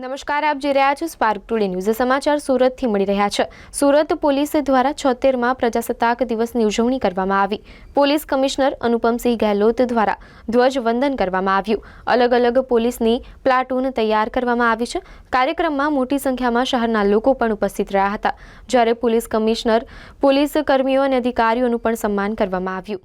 નમસ્કાર, આપ જોઈ રહ્યા છો સ્પાર્ક ટુડે ન્યૂઝ. સમાચાર સુરતથી મળી રહ્યા છે. સુરત પોલીસ દ્વારા 76મા પ્રજાસત્તાક દિવસની ઉજવણી કરવામાં આવી. પોલીસ કમિશનર અનુપમસિંહ ગહેલોત દ્વારા ધ્વજવંદન કરવામાં આવ્યું. અલગ અલગ પોલીસની પ્લાટૂન તૈયાર કરવામાં આવી છે. કાર્યક્રમમાં મોટી સંખ્યામાં શહેરના લોકો પણ ઉપસ્થિત રહ્યા હતા. જ્યારે પોલીસ કમિશનર, પોલીસ કર્મીઓ અને અધિકારીઓનું પણ સન્માન કરવામાં આવ્યું.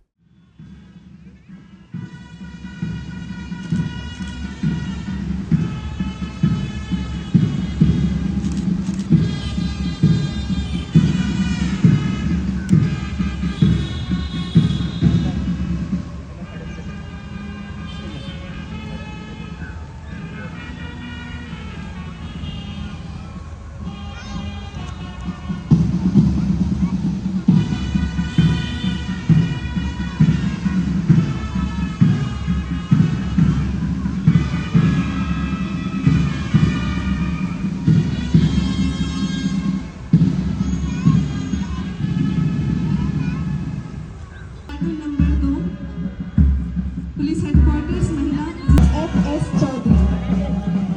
नंबर 2 पुलिस हेडक्वार्टर्स महिला FS Chaudhari,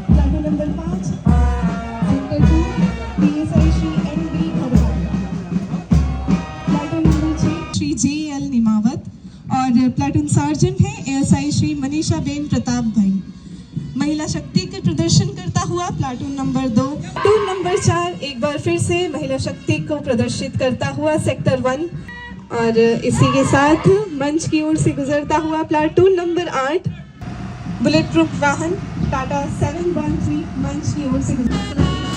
platoon number 5 sector 2 PSI Shri NB Kharwada, platoon number 6 Shri JL Nimavat और प्लाटून सार्जेंट है ASI श्री मनीषा बेन प्रताप भाई. महिला शक्ति के प्रदर्शन करता हुआ प्लाटून नंबर 2, प्लाटून नंबर 4 एक बार फिर से महिला शक्ति को प्रदर्शित करता हुआ सेक्टर 1 और इसी के साथ मंच की ओर से गुजरता हुआ प्लाटून नंबर 8 बुलेट प्रूफ वाहन टाटा 713 मंच की ओर से गुजरता